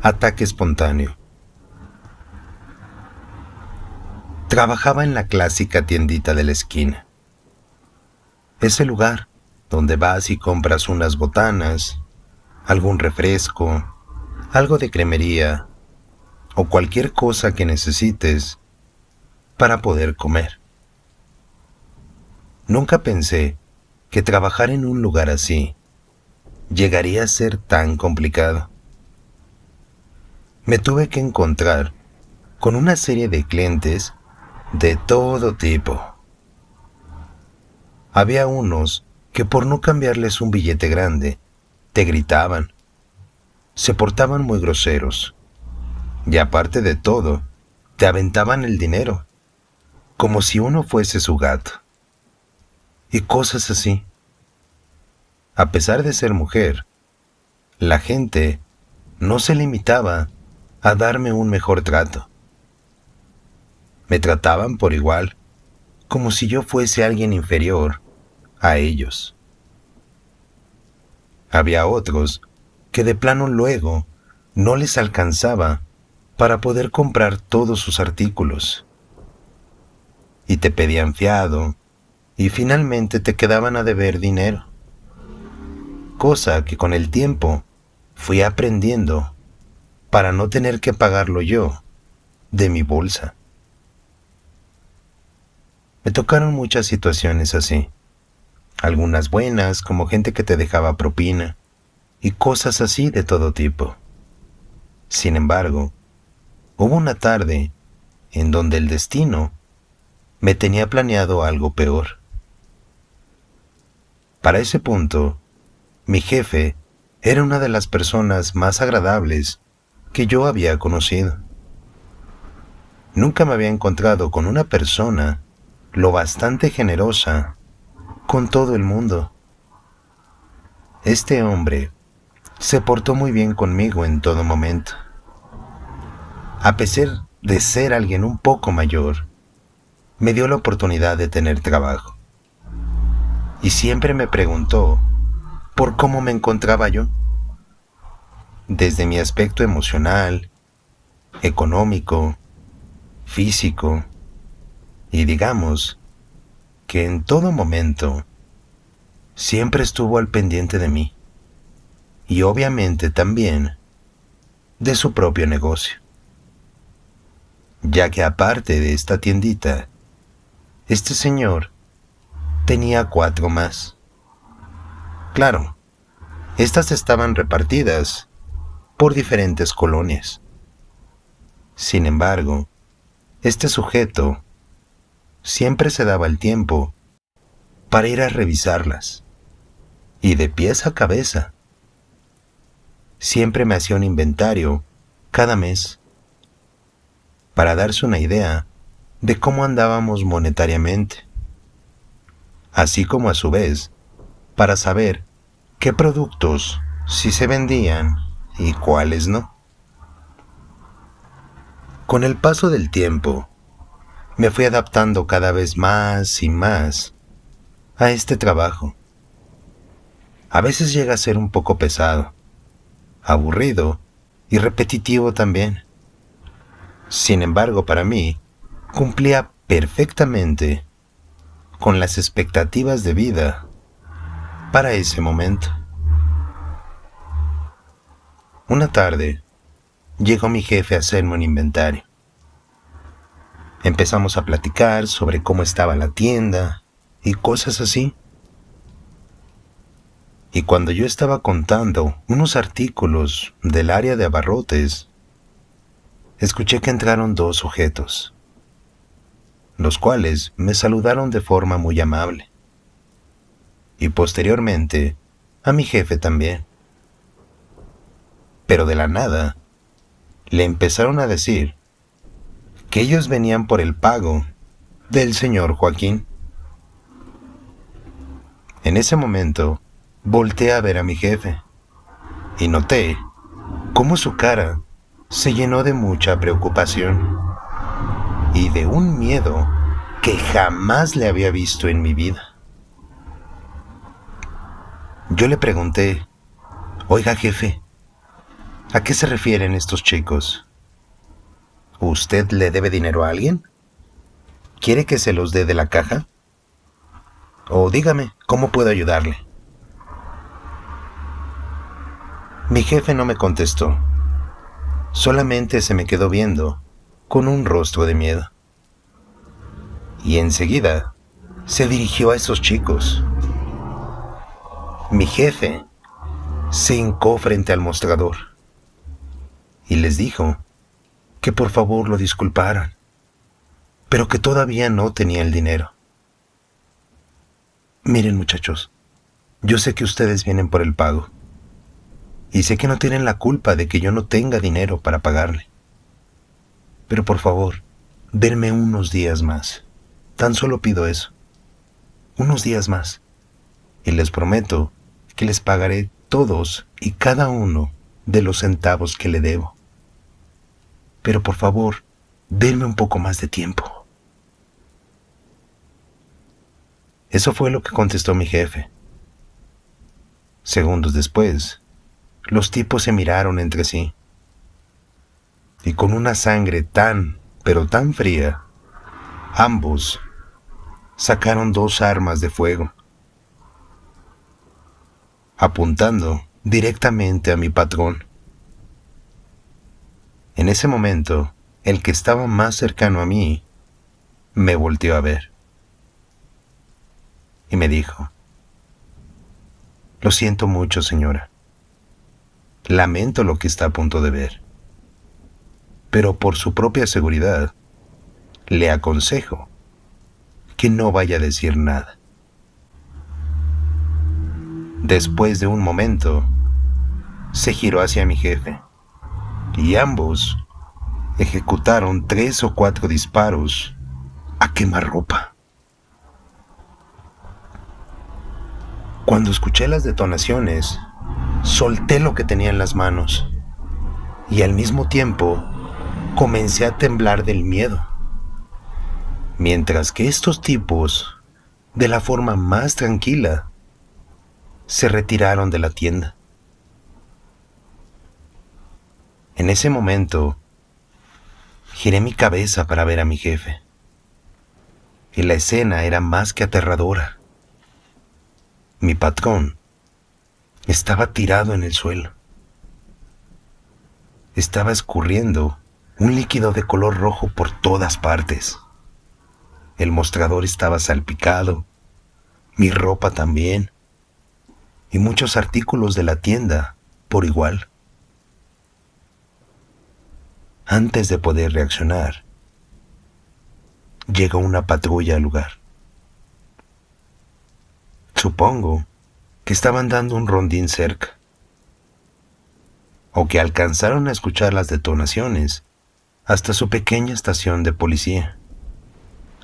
Ataque espontáneo. Trabajaba en la clásica tiendita de la esquina. Ese lugar donde vas y compras unas botanas, algún refresco, algo de cremería o cualquier cosa que necesites para poder comer. Nunca pensé que trabajar en un lugar así llegaría a ser tan complicado. Me tuve que encontrar con una serie de clientes de todo tipo. Había unos que por no cambiarles un billete grande, te gritaban, se portaban muy groseros y aparte de todo, te aventaban el dinero, como si uno fuese su gato. Y cosas así. A pesar de ser mujer, la gente no se limitaba a darme un mejor trato. Me trataban por igual, como si yo fuese alguien inferior a ellos. Había otros que de plano luego no les alcanzaba para poder comprar todos sus artículos. Y te pedían fiado y finalmente te quedaban a deber dinero. Cosa que con el tiempo fui aprendiendo para no tener que pagarlo yo de mi bolsa. Me tocaron muchas situaciones así, algunas buenas como gente que te dejaba propina y cosas así de todo tipo. Sin embargo, hubo una tarde en donde el destino me tenía planeado algo peor. Para ese punto, mi jefe era una de las personas más agradables que yo había conocido. Nunca me había encontrado con una persona lo bastante generosa con todo el mundo. Este hombre se portó muy bien conmigo en todo momento. A pesar de ser alguien un poco mayor, me dio la oportunidad de tener trabajo. Y siempre me preguntó por cómo me encontraba yo. Desde mi aspecto emocional, económico, físico, y digamos que en todo momento siempre estuvo al pendiente de mí y obviamente también de su propio negocio, ya que aparte de esta tiendita, este señor tenía 4 más. Claro, estas estaban repartidas por diferentes colonias. Sin embargo, este sujeto siempre se daba el tiempo para ir a revisarlas, y de pies a cabeza. Siempre me hacía un inventario cada mes para darse una idea de cómo andábamos monetariamente, así como a su vez para saber qué productos sí se vendían y cuáles no. Con el paso del tiempo, me fui adaptando cada vez más y más a este trabajo. A veces llega a ser un poco pesado, aburrido y repetitivo también. Sin embargo, para mí, cumplía perfectamente con las expectativas de vida para ese momento. Una tarde, llegó mi jefe a hacerme un inventario. Empezamos a platicar sobre cómo estaba la tienda y cosas así. Y cuando yo estaba contando unos artículos del área de abarrotes, escuché que entraron 2 sujetos, los cuales me saludaron de forma muy amable. Y posteriormente, a mi jefe también. Pero de la nada, le empezaron a decir que ellos venían por el pago del señor Joaquín. En ese momento, volteé a ver a mi jefe y noté cómo su cara se llenó de mucha preocupación y de un miedo que jamás le había visto en mi vida. Yo le pregunté, oiga jefe, ¿A qué se refieren estos chicos? ¿Usted le debe dinero a alguien? ¿Quiere que se los dé de la caja? O dígame, ¿cómo puedo ayudarle? Mi jefe no me contestó. Solamente se me quedó viendo, con un rostro de miedo. Y enseguida se dirigió a esos chicos. Mi jefe se hincó frente al mostrador y les dijo que por favor lo disculparan, pero que todavía no tenía el dinero. Miren, muchachos, yo sé que ustedes vienen por el pago y sé que no tienen la culpa de que yo no tenga dinero para pagarle. Pero por favor, denme unos días más. Tan solo pido eso. Unos días más. Y les prometo que les pagaré todos y cada uno de los centavos que le debo. Pero por favor, denme un poco más de tiempo. Eso fue lo que contestó mi jefe. Segundos después, los tipos se miraron entre sí. Y con una sangre tan, pero tan fría, ambos sacaron 2 armas de fuego, apuntando directamente a mi patrón. En ese momento, el que estaba más cercano a mí me volteó a ver y me dijo: «Lo siento mucho, señora. Lamento lo que está a punto de ver. Pero por su propia seguridad, le aconsejo que no vaya a decir nada». Después de un momento, se giró hacia mi jefe y ambos ejecutaron 3 o 4 disparos a quemarropa. Cuando escuché las detonaciones, solté lo que tenía en las manos y al mismo tiempo comencé a temblar del miedo, mientras que estos tipos, de la forma más tranquila, se retiraron de la tienda. En ese momento, giré mi cabeza para ver a mi jefe, y la escena era más que aterradora. Mi patrón estaba tirado en el suelo. Estaba escurriendo un líquido de color rojo por todas partes. El mostrador estaba salpicado, mi ropa también, y muchos artículos de la tienda por igual. Antes de poder reaccionar, llegó una patrulla al lugar. Supongo que estaban dando un rondín cerca, o que alcanzaron a escuchar las detonaciones hasta su pequeña estación de policía,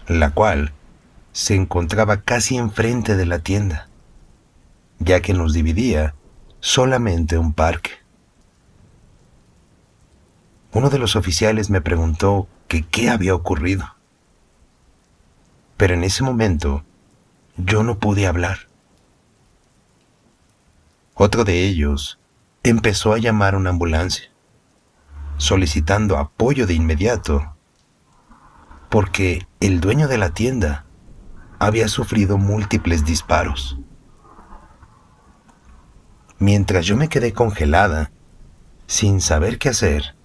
la cual se encontraba casi enfrente de la tienda, ya que nos dividía solamente un parque. Uno de los oficiales me preguntó que qué había ocurrido, pero en ese momento yo no pude hablar. Otro de ellos empezó a llamar a una ambulancia, solicitando apoyo de inmediato, porque el dueño de la tienda había sufrido múltiples disparos. Mientras yo me quedé congelada, sin saber qué hacer,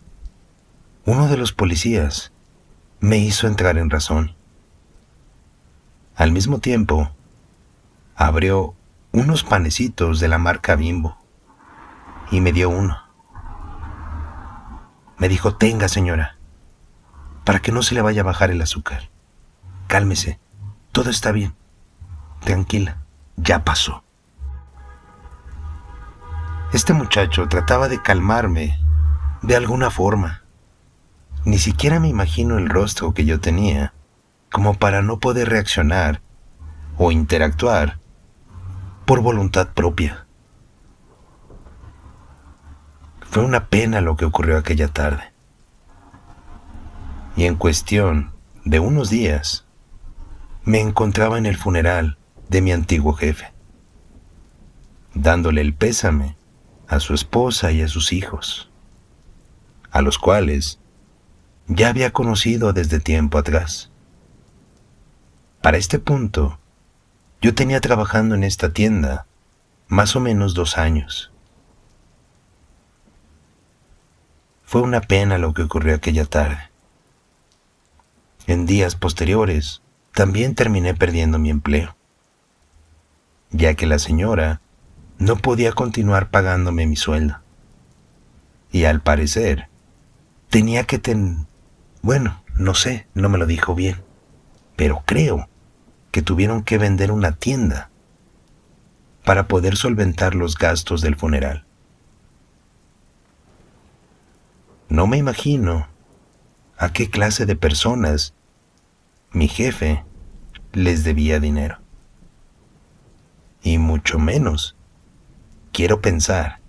uno de los policías me hizo entrar en razón. Al mismo tiempo, abrió unos panecitos de la marca Bimbo y me dio uno. Me dijo: «Tenga, señora, para que no se le vaya a bajar el azúcar. Cálmese, todo está bien. Tranquila, ya pasó». Este muchacho trataba de calmarme de alguna forma. Ni siquiera me imagino el rostro que yo tenía, como para no poder reaccionar o interactuar por voluntad propia. Fue una pena lo que ocurrió aquella tarde. Y en cuestión de unos días, me encontraba en el funeral de mi antiguo jefe, dándole el pésame a su esposa y a sus hijos. a los cuales ya había conocido desde tiempo atrás. Para este punto, yo tenía trabajando en esta tienda más o menos 2 años. Fue una pena lo que ocurrió aquella tarde. En días posteriores, también terminé perdiendo mi empleo, ya que la señora no podía continuar pagándome mi sueldo. Y al parecer, tenía que bueno, no sé, no me lo dijo bien, pero creo que tuvieron que vender una tienda para poder solventar los gastos del funeral. No me imagino a qué clase de personas mi jefe les debía dinero. Y mucho menos quiero pensar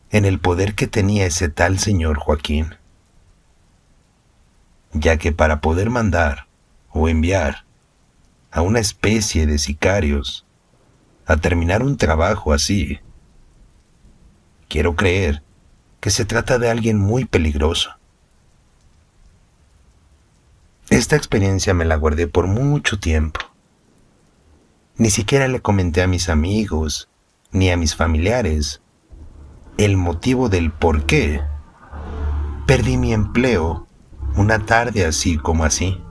en el poder que tenía ese tal señor Joaquín, ya que para poder mandar o enviar a una especie de sicarios a terminar un trabajo así, quiero creer que se trata de alguien muy peligroso. Esta experiencia me la guardé por mucho tiempo. Ni siquiera le comenté a mis amigos ni a mis familiares el motivo del por qué perdí mi empleo una tarde así como así.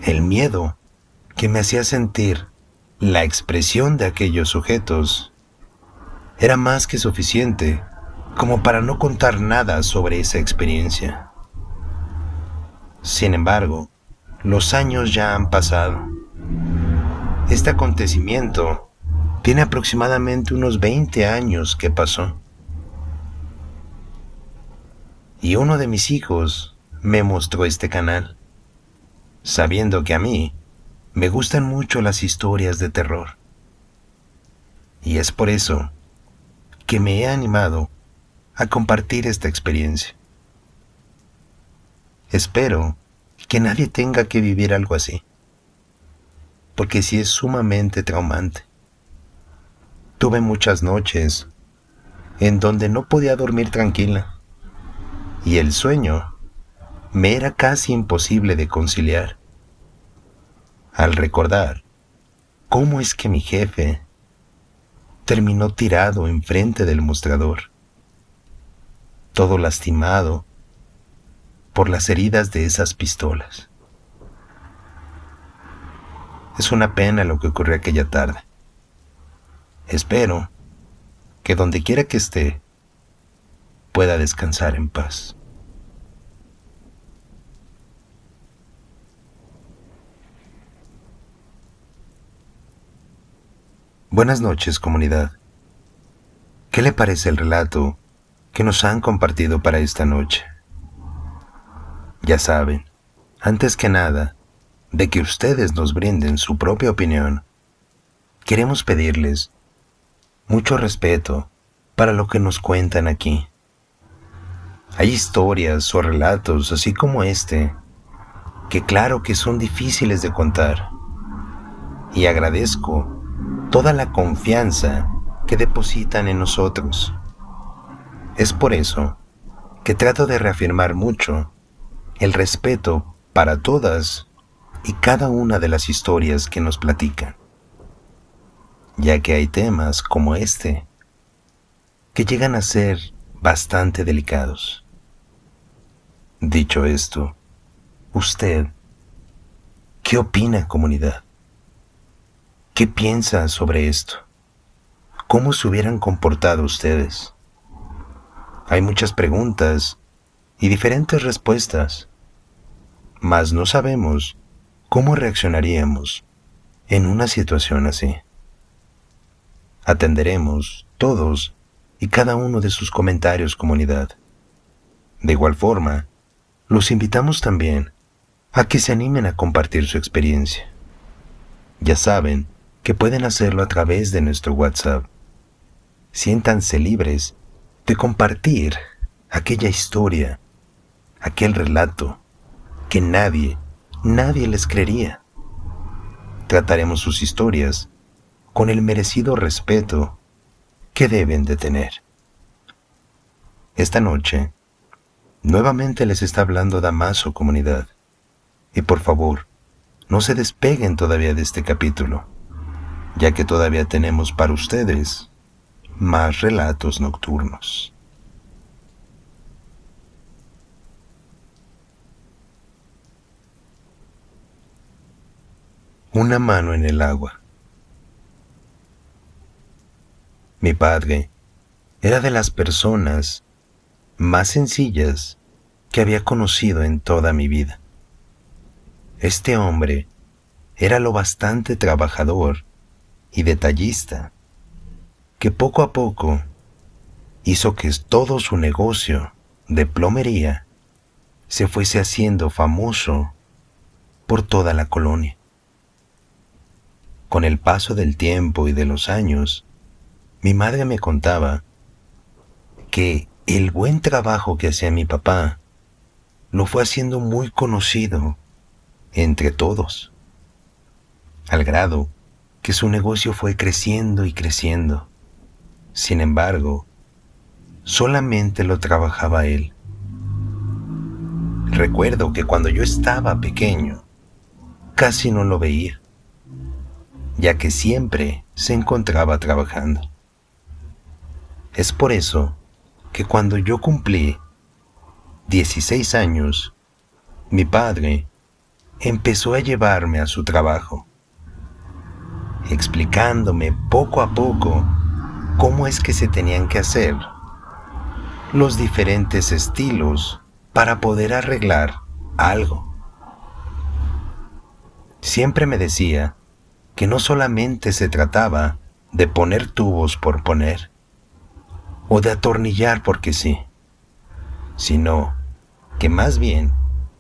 El miedo que me hacía sentir la expresión de aquellos sujetos era más que suficiente como para no contar nada sobre esa experiencia. Sin embargo, los años ya han pasado. Este acontecimiento tiene aproximadamente unos 20 años que pasó. Y uno de mis hijos me mostró este canal, sabiendo que a mí me gustan mucho las historias de terror. Y es por eso que me he animado a compartir esta experiencia. Espero que nadie tenga que vivir algo así, porque sí es sumamente traumante. Tuve muchas noches en donde no podía dormir tranquila, y el sueño me era casi imposible de conciliar, al recordar cómo es que mi jefe terminó tirado enfrente del mostrador, todo lastimado por las heridas de esas pistolas. Es una pena lo que ocurrió aquella tarde. Espero que donde quiera que esté pueda descansar en paz. Buenas noches, comunidad. ¿Qué le parece el relato que nos han compartido para esta noche? Ya saben, antes que nada, de que ustedes nos brinden su propia opinión, queremos pedirles mucho respeto para lo que nos cuentan aquí. Hay historias o relatos así como este, que claro que son difíciles de contar, y agradezco toda la confianza que depositan en nosotros. Es por eso que trato de reafirmar mucho el respeto para todas y cada una de las historias que nos platican, ya que hay temas como este que llegan a ser bastante delicados. Dicho esto, usted, ¿qué opina, comunidad? ¿Qué piensa sobre esto? ¿Cómo se hubieran comportado ustedes? Hay muchas preguntas y diferentes respuestas, mas no sabemos cómo reaccionaríamos en una situación así. Atenderemos todos y cada uno de sus comentarios, comunidad. De igual forma, los invitamos también a que se animen a compartir su experiencia. Ya saben que pueden hacerlo a través de nuestro WhatsApp. Siéntanse libres de compartir aquella historia, aquel relato que nadie les creería. Trataremos sus historias con el merecido respeto que deben de tener. Esta noche, nuevamente les está hablando Damaso Comunidad. Y por favor, no se despeguen todavía de este capítulo, ya que todavía tenemos para ustedes más relatos nocturnos. Una mano en el agua. Mi padre era de las personas más sencillas que había conocido en toda mi vida. Este hombre era lo bastante trabajador y detallista que poco a poco hizo que todo su negocio de plomería se fuese haciendo famoso por toda la colonia. Con el paso del tiempo y de los años, mi madre me contaba que el buen trabajo que hacía mi papá lo fue haciendo muy conocido entre todos, al grado que su negocio fue creciendo y creciendo. Sin embargo, solamente lo trabajaba él. Recuerdo que cuando yo estaba pequeño, casi no lo veía, ya que siempre se encontraba trabajando. Es por eso que cuando yo cumplí 16 años, mi padre empezó a llevarme a su trabajo, explicándome poco a poco cómo es que se tenían que hacer los diferentes estilos para poder arreglar algo. Siempre me decía que no solamente se trataba de poner tubos por poner, o de atornillar porque sí, sino que más bien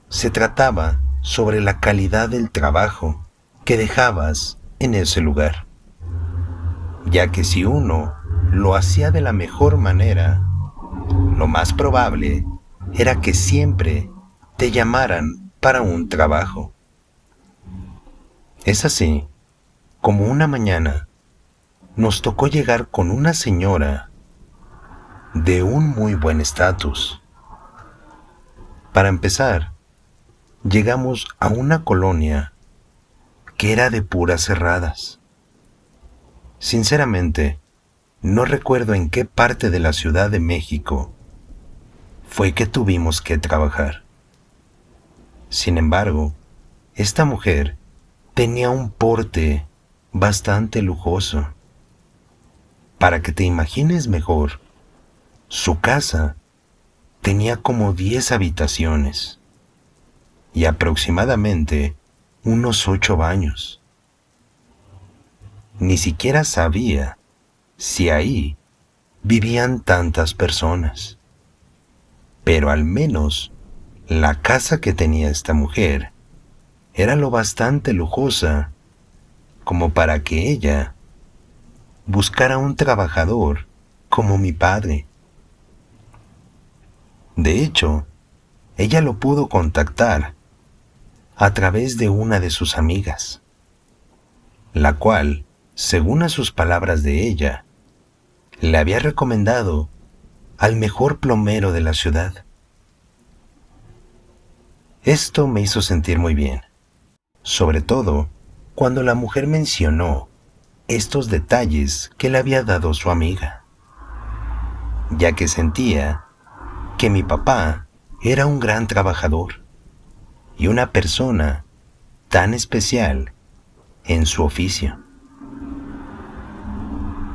se trataba sobre la calidad del trabajo que dejabas en ese lugar, ya que si uno lo hacía de la mejor manera, lo más probable era que siempre te llamaran para un trabajo. Es así como una mañana nos tocó llegar con una señora de un muy buen estatus. Para empezar, llegamos a una colonia que era de puras cerradas. Sinceramente, no recuerdo en qué parte de la Ciudad de México fue que tuvimos que trabajar. Sin embargo, esta mujer tenía un porte bastante lujoso. Para que te imagines mejor, su casa tenía como 10 habitaciones y aproximadamente unos 8 baños. Ni siquiera sabía si ahí vivían tantas personas, pero al menos la casa que tenía esta mujer era lo bastante lujosa como para que ella buscara un trabajador como mi padre. De hecho, ella lo pudo contactar a través de una de sus amigas, la cual, según a sus palabras de ella, le había recomendado al mejor plomero de la ciudad. Esto me hizo sentir muy bien, sobre todo cuando la mujer mencionó estos detalles que le había dado su amiga, ya que sentía que mi papá era un gran trabajador y una persona tan especial en su oficio.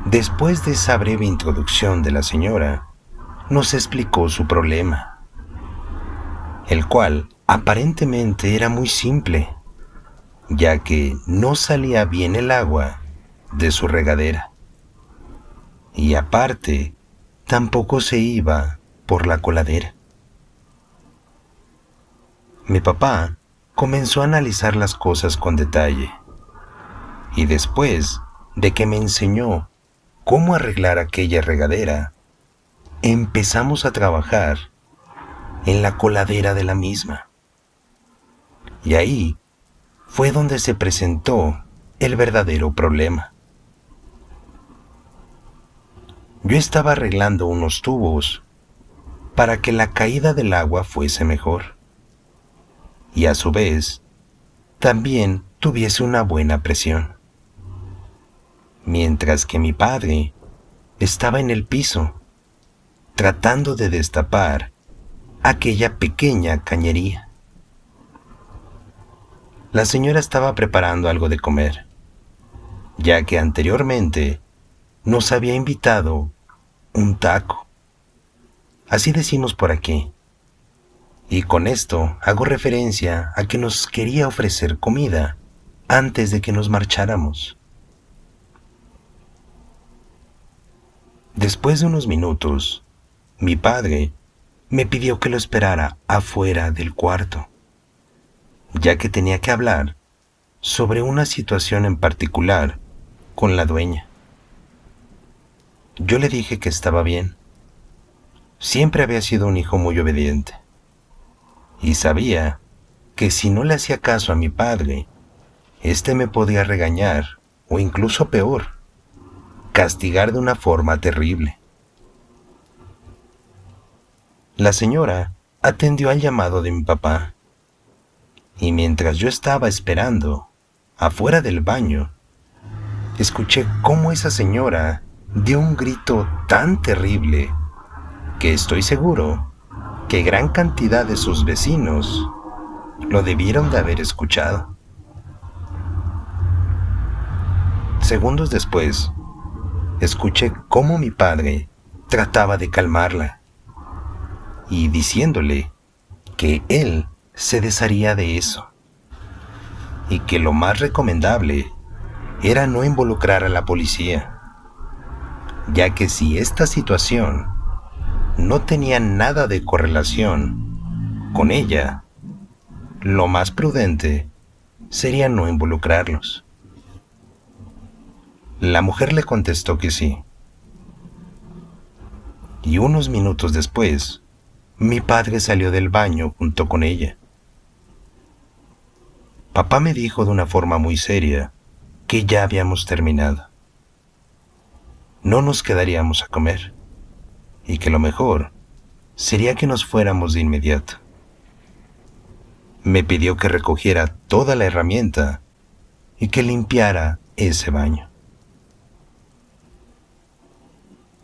Después de esa breve introducción de la señora, nos explicó su problema, el cual aparentemente era muy simple, ya que no salía bien el agua de su regadera. Y aparte, tampoco se iba por la coladera. Mi papá comenzó a analizar las cosas con detalle, y después de que me enseñó cómo arreglar aquella regadera, empezamos a trabajar en la coladera de la misma. Y ahí fue donde se presentó el verdadero problema. Yo estaba arreglando unos tubos para que la caída del agua fuese mejor y a su vez también tuviese una buena presión, mientras que mi padre estaba en el piso tratando de destapar aquella pequeña cañería. La señora estaba preparando algo de comer, ya que anteriormente nos había invitado un taco. Así decimos por aquí. Y con esto hago referencia a que nos quería ofrecer comida antes de que nos marcháramos. Después de unos minutos, mi padre me pidió que lo esperara afuera del cuarto, ya que tenía que hablar sobre una situación en particular con la dueña. Yo le dije que estaba bien. Siempre había sido un hijo muy obediente y sabía que si no le hacía caso a mi padre, éste me podía regañar o incluso peor, castigar de una forma terrible. La señora atendió al llamado de mi papá y mientras yo estaba esperando afuera del baño, escuché cómo esa señora dio un grito tan terrible que estoy seguro que gran cantidad de sus vecinos lo debieron de haber escuchado. Segundos después, escuché cómo mi padre trataba de calmarla y diciéndole que él se desharía de eso y que lo más recomendable era no involucrar a la policía, ya que si esta situación no tenía nada de correlación con ella, lo más prudente sería no involucrarlos. La mujer le contestó que sí. Y unos minutos después, mi padre salió del baño junto con ella. Papá me dijo de una forma muy seria que ya habíamos terminado. No nos quedaríamos a comer y que lo mejor sería que nos fuéramos de inmediato. Me pidió que recogiera toda la herramienta y que limpiara ese baño.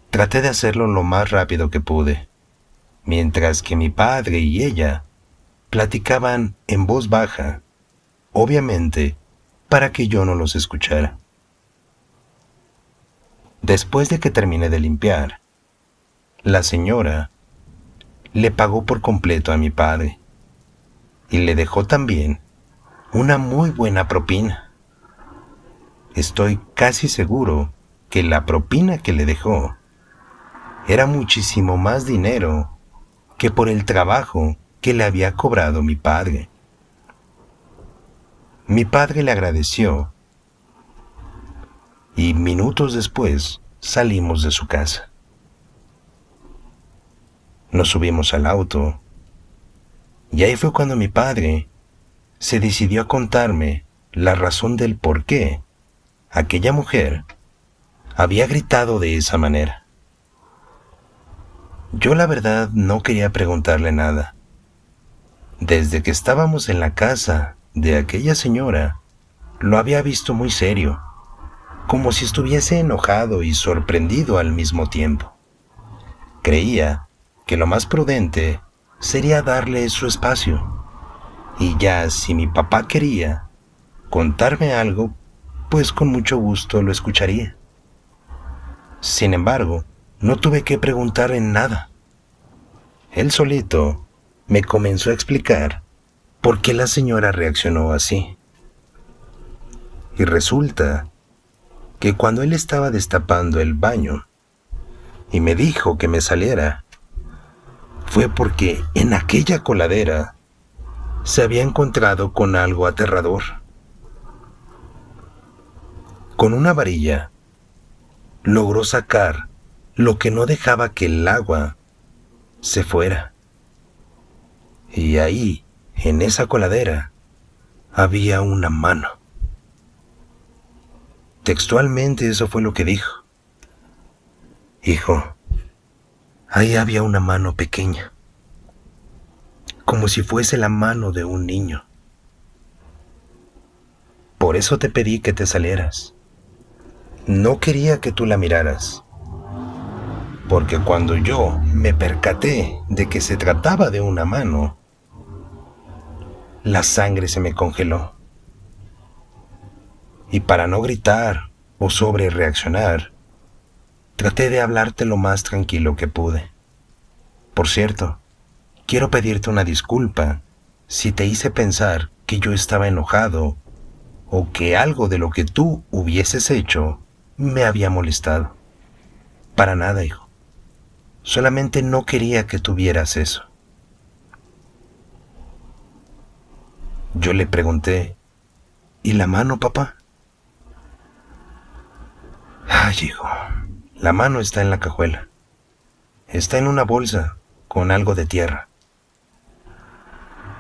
Traté de hacerlo lo más rápido que pude, mientras que mi padre y ella platicaban en voz baja, obviamente para que yo no los escuchara. Después de que terminé de limpiar, la señora le pagó por completo a mi padre y le dejó también una muy buena propina. Estoy casi seguro que la propina que le dejó era muchísimo más dinero que por el trabajo que le había cobrado mi padre. Mi padre le agradeció y minutos después salimos de su casa. Nos subimos al auto y ahí fue cuando mi padre se decidió a contarme la razón del por qué aquella mujer había gritado de esa manera. Yo la verdad no quería preguntarle nada. Desde que estábamos en la casa de aquella señora, lo había visto muy serio, como si estuviese enojado y sorprendido al mismo tiempo. Creía que lo más prudente sería darle su espacio, y ya si mi papá quería contarme algo, pues con mucho gusto lo escucharía. Sin embargo, no tuve que preguntarle nada. Él solito me comenzó a explicar por qué la señora reaccionó así. Y resulta que cuando él estaba destapando el baño y me dijo que me saliera, fue porque en aquella coladera se había encontrado con algo aterrador. Con una varilla logró sacar lo que no dejaba que el agua se fuera. Y ahí, en esa coladera, había una mano. Textualmente eso fue lo que dijo. Hijo, Ahí había una mano pequeña, como si fuese la mano de un niño. Por eso te pedí que te salieras. No quería que tú la miraras, porque cuando yo me percaté de que se trataba de una mano, la sangre se me congeló. Y para no gritar o sobre reaccionar, traté de hablarte lo más tranquilo que pude. Por cierto, quiero pedirte una disculpa si te hice pensar que yo estaba enojado o que algo de lo que tú hubieses hecho me había molestado. Para nada, hijo. Solamente no quería que tuvieras eso. Yo le pregunté, ¿y la mano, papá? Ay, hijo, la mano está en la cajuela. Está en una bolsa con algo de tierra.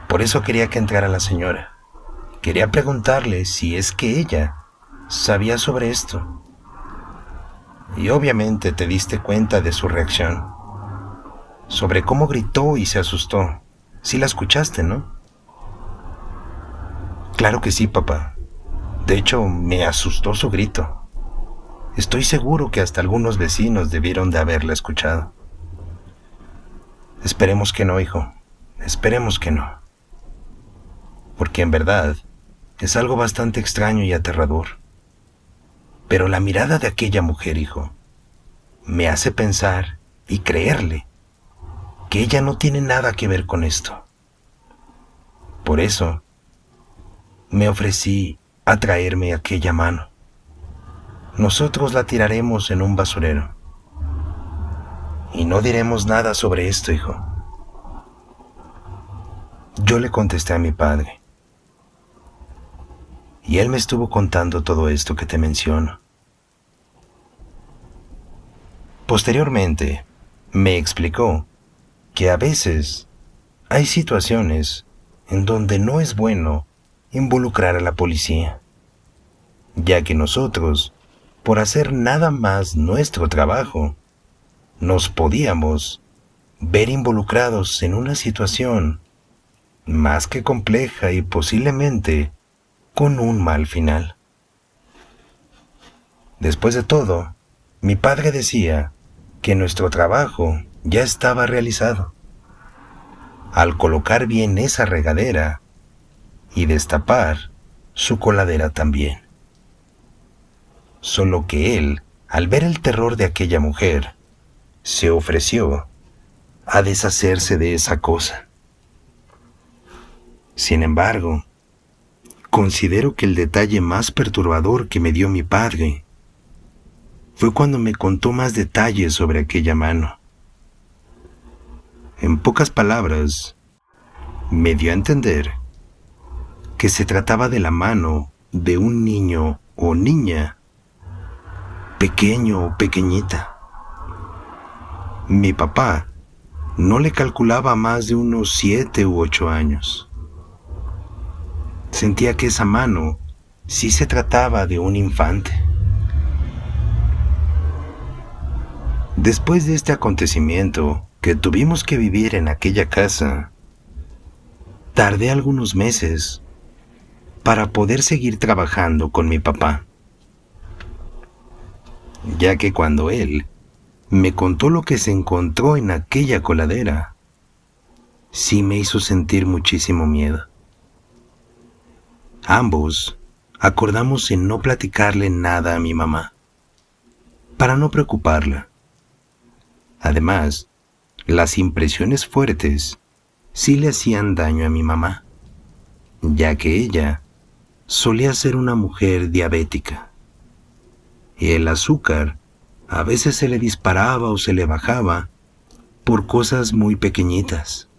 Por eso quería que entrara la señora. Quería preguntarle si es que ella sabía sobre esto. Y obviamente te diste cuenta de su reacción. Sobre cómo gritó y se asustó. Sí la escuchaste, ¿no? Claro que sí, papá. De hecho, me asustó su grito. Estoy seguro que hasta algunos vecinos debieron de haberla escuchado. Esperemos que no, hijo. Esperemos que no. Porque en verdad es algo bastante extraño y aterrador. Pero la mirada de aquella mujer, hijo, me hace pensar y creerle que ella no tiene nada que ver con esto. Por eso me ofrecí a traerme aquella mano. Nosotros la tiraremos en un basurero. Y no diremos nada sobre esto, hijo. Yo le contesté a mi padre. Y él me estuvo contando todo esto que te menciono. Posteriormente, me explicó que a veces hay situaciones en donde no es bueno involucrar a la policía, ya que nosotros, por hacer nada más nuestro trabajo, nos podíamos ver involucrados en una situación más que compleja y posiblemente con un mal final. Después de todo, mi padre decía que nuestro trabajo ya estaba realizado. Al colocar bien esa regadera y destapar su coladera también. Solo que él, al ver el terror de aquella mujer, se ofreció a deshacerse de esa cosa. Sin embargo, considero que el detalle más perturbador que me dio mi padre fue cuando me contó más detalles sobre aquella mano. En pocas palabras, me dio a entender que se trataba de la mano de un niño o niña, pequeño o pequeñita. Mi papá no le calculaba más de unos 7 u 8 años. Sentía que esa mano sí se trataba de un infante. Después de este acontecimiento que tuvimos que vivir en aquella casa, tardé algunos meses para poder seguir trabajando con mi papá, ya que cuando él me contó lo que se encontró en aquella coladera, sí me hizo sentir muchísimo miedo. Ambos acordamos en no platicarle nada a mi mamá, para no preocuparla. Además, las impresiones fuertes sí le hacían daño a mi mamá, ya que ella solía ser una mujer diabética. Y el azúcar a veces se le disparaba o se le bajaba por cosas muy pequeñitas.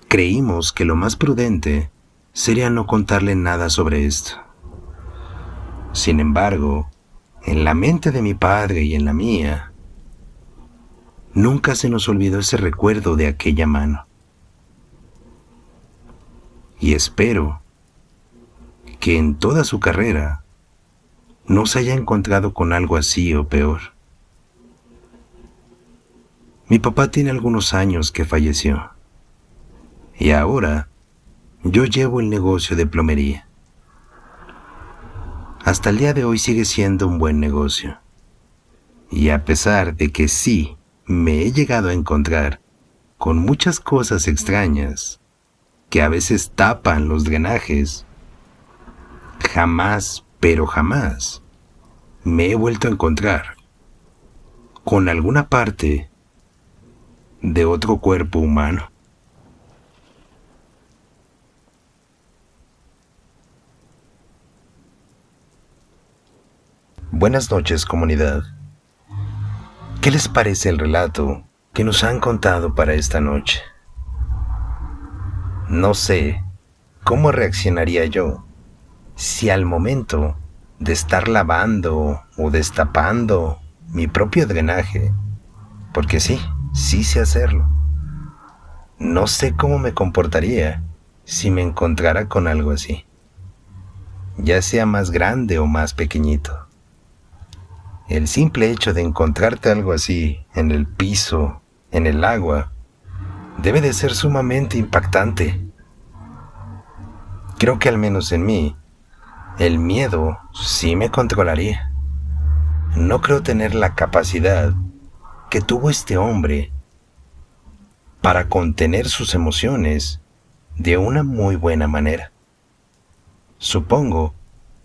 Creímos que lo más prudente sería no contarle nada sobre esto. Sin embargo, en la mente de mi padre y en la mía, nunca se nos olvidó ese recuerdo de aquella mano. Y espero que en toda su carrera no se haya encontrado con algo así o peor. Mi papá tiene algunos años que falleció y ahora yo llevo el negocio de plomería. Hasta el día de hoy sigue siendo un buen negocio. Y a pesar de que sí me he llegado a encontrar con muchas cosas extrañas que a veces tapan los drenajes, jamás, pero jamás, me he vuelto a encontrar con alguna parte de otro cuerpo humano. Buenas noches, comunidad. ¿Qué les parece el relato que nos han contado para esta noche? No sé cómo reaccionaría yo si al momento de estar lavando o destapando mi propio drenaje, porque sí sé hacerlo, no sé cómo me comportaría si me encontrara con algo así, ya sea más grande o más pequeñito. El simple hecho de encontrarte algo así en el piso, en el agua, debe de ser sumamente impactante. Creo que al menos en mí, el miedo sí me controlaría. No creo tener la capacidad que tuvo este hombre para contener sus emociones de una muy buena manera. Supongo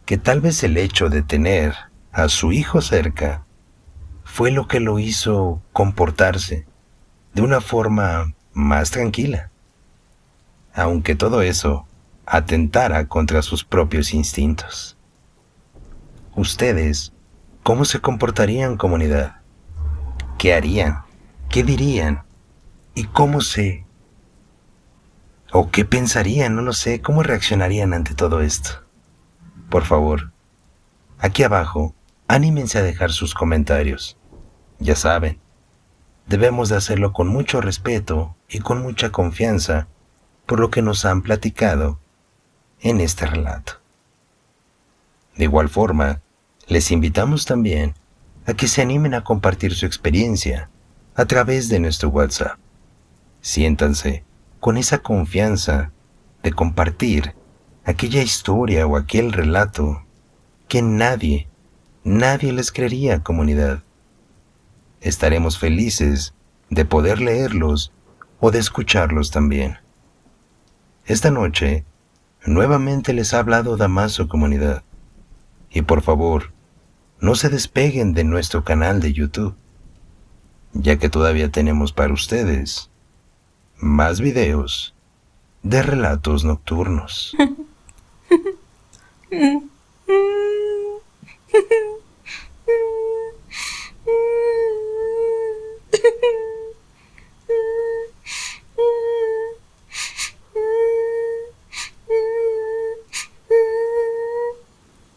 que tal vez el hecho de tener a su hijo cerca fue lo que lo hizo comportarse de una forma más tranquila, aunque todo eso atentara contra sus propios instintos. ¿Ustedes cómo se comportarían, comunidad? ¿Qué harían? ¿Qué dirían? ¿Y cómo se... o qué pensarían? No lo sé. ¿Cómo reaccionarían ante todo esto? Por favor, aquí abajo, anímense a dejar sus comentarios. Ya saben, debemos de hacerlo con mucho respeto y con mucha confianza por lo que nos han platicado en este relato. De igual forma, les invitamos también a que se animen a compartir su experiencia a través de nuestro WhatsApp. Siéntanse con esa confianza de compartir aquella historia o aquel relato que nadie les creería, comunidad. Estaremos felices de poder leerlos o de escucharlos también. Esta noche, nuevamente les ha hablado Damaso, comunidad. Y por favor, no se despeguen de nuestro canal de YouTube, ya que todavía tenemos para ustedes más videos de relatos nocturnos.